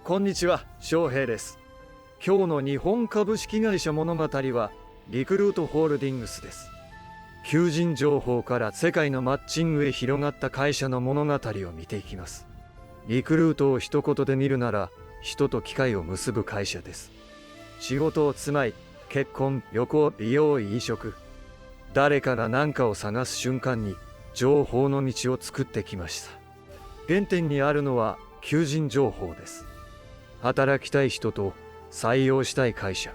こんにちは、翔平です。今日の日本株式会社物語はリクルートホールディングスです。求人情報から世界のマッチングへ広がった会社の物語を見ていきます。リクルートを一言で見るなら、人と機械を結ぶ会社です。仕事をつまい、結婚、旅行、美容、飲食。誰かが何かを探す瞬間に情報の道を作ってきました。原点にあるのは求人情報です。働きたい人と採用したい会社、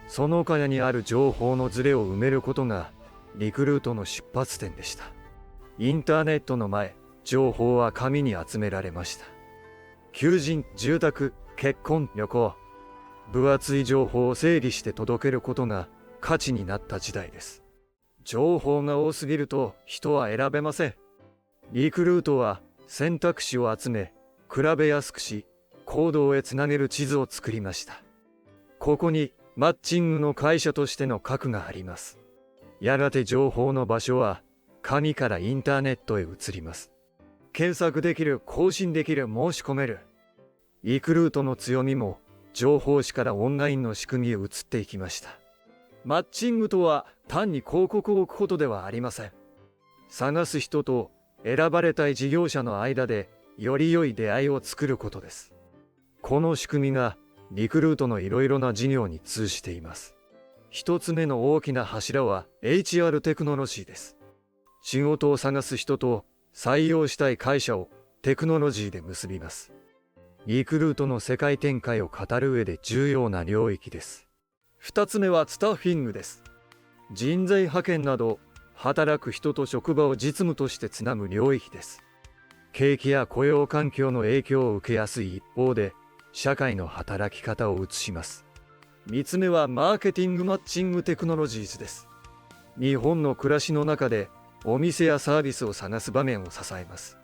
その間にある情報のズレを埋めることがリクルートの出発点でした。インターネットの前、情報は紙に集められました。求人、住宅、結婚、旅行、分厚い情報を整理して届けることが価値になった時代です。情報が多すぎると人は選べません。リクルートは選択肢を集め、比べやすくし、行動へつなげる地図を作りました。ここにマッチングの会社としての核があります。やがて情報の場所は紙からインターネットへ移ります。検索できる、更新できる、申し込める。リクルートの強みも情報誌からオンラインの仕組みへ移っていきました。マッチングとは単に広告を置くことではありません。探す人と選ばれたい事業者の間でより良い出会いを作ることです。この仕組みがリクルートのいろいろな事業に通じています。一つ目の大きな柱は HR テクノロジーです。仕事を探す人と採用したい会社をテクノロジーで結びます。リクルートの世界展開を語る上で重要な領域です。二つ目はスタッフィングです。人材派遣など働く人と職場を実務としてつなぐ領域です。景気や雇用環境の影響を受けやすい一方で、社会の働き方を映します。3つ目はマーケティングマッチングテクノロジーズです。日本の暮らしの中でお店やサービスを探す場面を支えます。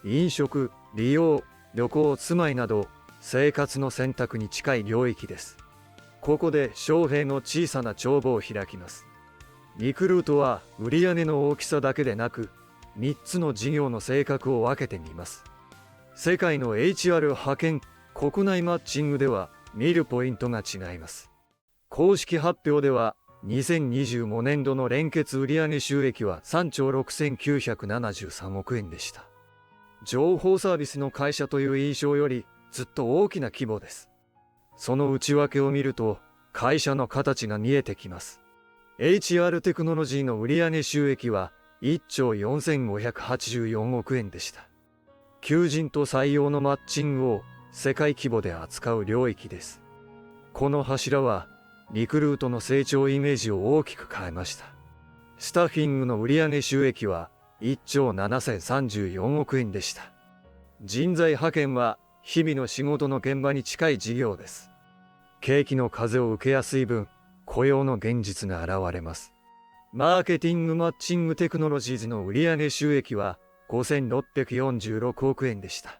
飲食、美容、旅行、住まいなど生活の選択に近い領域です。ここで翔平の小さな帳簿を開きます。リクルートは売上の大きさだけでなく、3つの事業の性格を分けてみます。世界の HR 派遣、国内マッチングでは見るポイントが違います。公式発表では2025年度の連結売上収益は3兆6973億円でした。情報サービスの会社という印象よりずっと大きな規模です。その内訳を見ると会社の形が見えてきます。HR テクノロジーの売上収益は1兆4584億円でした。求人と採用のマッチングを世界規模で扱う領域です。この柱はリクルートの成長イメージを大きく変えました。スタッフィングの売上収益は1兆7034億円でした。人材派遣は日々の仕事の現場に近い事業です。景気の風を受けやすい分、雇用の現実が現れます。マーケティングマッチングテクノロジーズの売上収益は5646億円でした。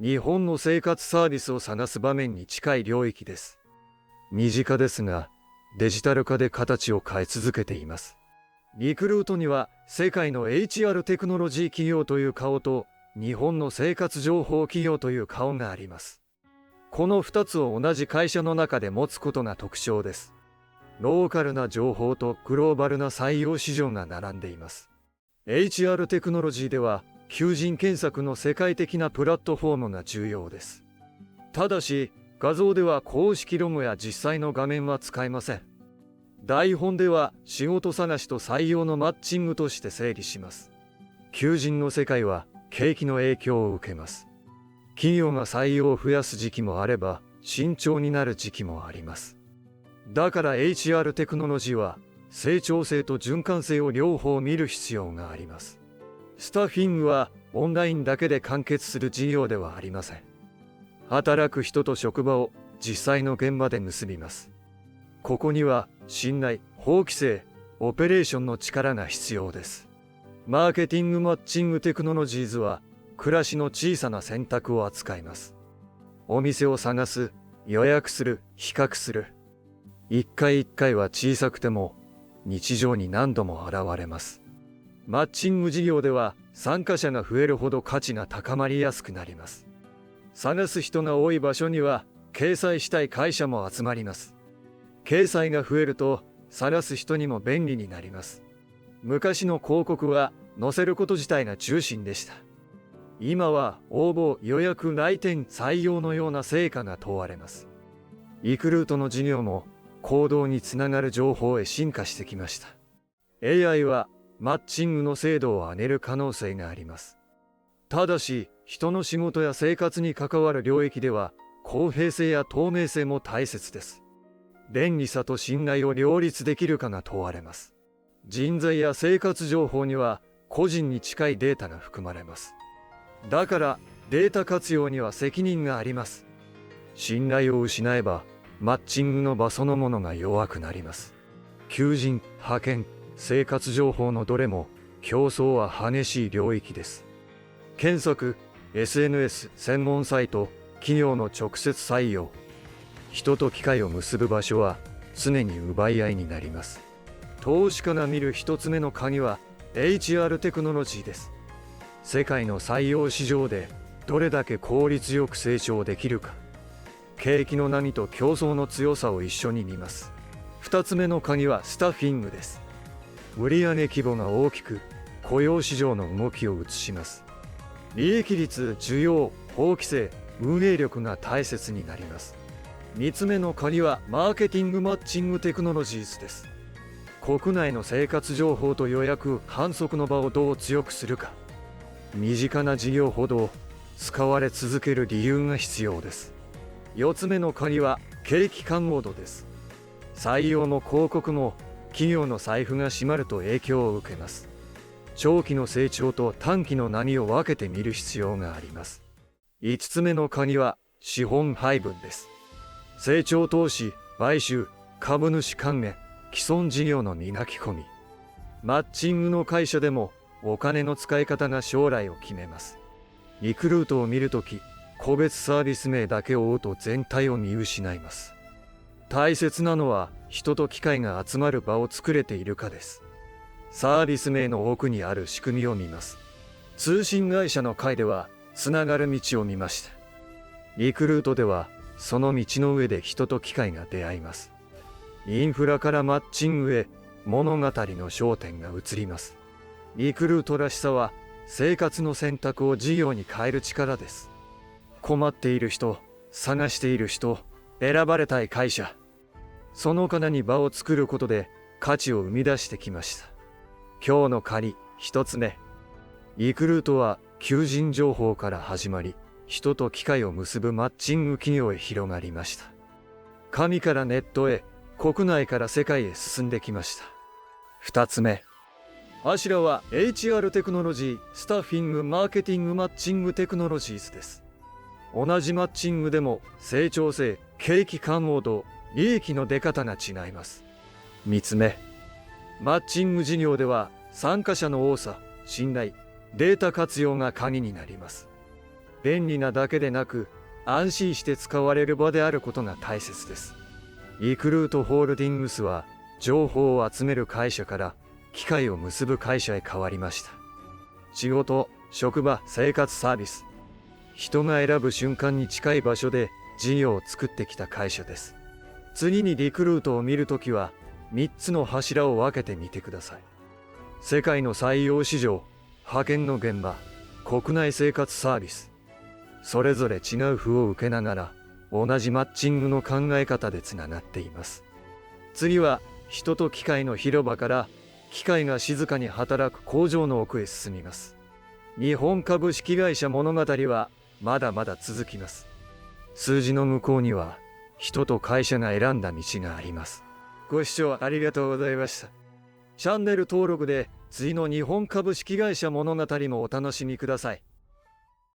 日本の生活サービスを探す場面に近い領域です。身近ですが、デジタル化で形を変え続けています。リクルートには世界の HR テクノロジー企業という顔と日本の生活情報企業という顔があります。この2つを同じ会社の中で持つことが特徴です。ローカルな情報とグローバルな採用市場が並んでいます。HR テクノロジーでは求人検索の世界的なプラットフォームが重要です。ただし、画像では公式ロゴや実際の画面は使えません。台本では仕事探しと採用のマッチングとして整理します。求人の世界は景気の影響を受けます。企業が採用を増やす時期もあれば、慎重になる時期もあります。だから HR テクノロジーは成長性と循環性を両方見る必要があります。スタッフィングはオンラインだけで完結する事業ではありません。働く人と職場を実際の現場で結びます。ここには信頼、法規制、オペレーションの力が必要です。マーケティングマッチングテクノロジーズは暮らしの小さな選択を扱います。お店を探す、予約する、比較する。一回一回は小さくても日常に何度も現れます。マッチング事業では参加者が増えるほど価値が高まりやすくなります。探す人が多い場所には掲載したい会社も集まります。掲載が増えると探す人にも便利になります。昔の広告は載せること自体が中心でした。今は応募、予約、来店、採用のような成果が問われます。リクルートの事業も行動につながる情報へ進化してきました。AI はマッチングの精度を上げる可能性があります。ただし、人の仕事や生活に関わる領域では公平性や透明性も大切です。便利さと信頼を両立できるかが問われます。人材や生活情報には個人に近いデータが含まれます。だからデータ活用には責任があります。信頼を失えばマッチングの場そのものが弱くなります。求人、派遣、生活情報のどれも競争は激しい領域です。検索、SNS、専門サイト、企業の直接採用。人と機械を結ぶ場所は常に奪い合いになります。投資家が見る一つ目の鍵は HR テクノロジーです。世界の採用市場でどれだけ効率よく成長できるか。景気の波と競争の強さを一緒に見ます。二つ目の鍵はスタッフィングです。売上規模が大きく雇用市場の動きを映します。利益率、需要、法規制、運営力が大切になります。3つ目の鍵はマーケティングマッチングテクノロジーズです。国内の生活情報と予約、販促の場をどう強くするか。身近な事業ほど使われ続ける理由が必要です。4つ目の鍵は景気感モードです。採用も広告も企業の財布が閉まると影響を受けます。長期の成長と短期の波を分けてみる必要があります。5つ目の鍵は資本配分です。成長投資、買収、株主還元、既存事業の磨き込み。マッチングの会社でもお金の使い方が将来を決めます。リクルートを見るとき、個別サービス名だけを追うと全体を見失います。大切なのは人と機械が集まる場を作れているかです。サービス名の奥にある仕組みを見ます。通信会社の会ではつながる道を見ました。リクルートではその道の上で人と機械が出会います。インフラからマッチングへ物語の焦点が移ります。リクルートらしさは生活の選択を事業に変える力です。困っている人、探している人、選ばれたい会社。その方に場を作ることで価値を生み出してきました。今日の鍵一つ目。リクルートは求人情報から始まり、人と機械を結ぶマッチング企業へ広がりました。紙からネットへ、国内から世界へ進んできました。二つ目。アシュラは HR テクノロジー、スタッフィング、マーケティング、マッチングテクノロジーズです。同じマッチングでも成長性、景気感モード、利益の出方が違います。三つ目。マッチング事業では参加者の多さ、信頼、データ活用が鍵になります。便利なだけでなく安心して使われる場であることが大切です。リクルートホールディングスは情報を集める会社から機械を結ぶ会社へ変わりました。仕事、職場、生活サービス。人が選ぶ瞬間に近い場所で事業を作ってきた会社です。次にリクルートを見るときは3つの柱を分けてみてください。世界の採用市場、派遣の現場、国内生活サービス。それぞれ違う負を受けながら同じマッチングの考え方でつながっています。次は人と機械の広場から機械が静かに働く工場の奥へ進みます。日本株式会社物語はまだまだ続きます。数字の向こうには人と会社が選んだ道があります。ご視聴ありがとうございました。チャンネル登録で次の日本株式会社物語もお楽しみください。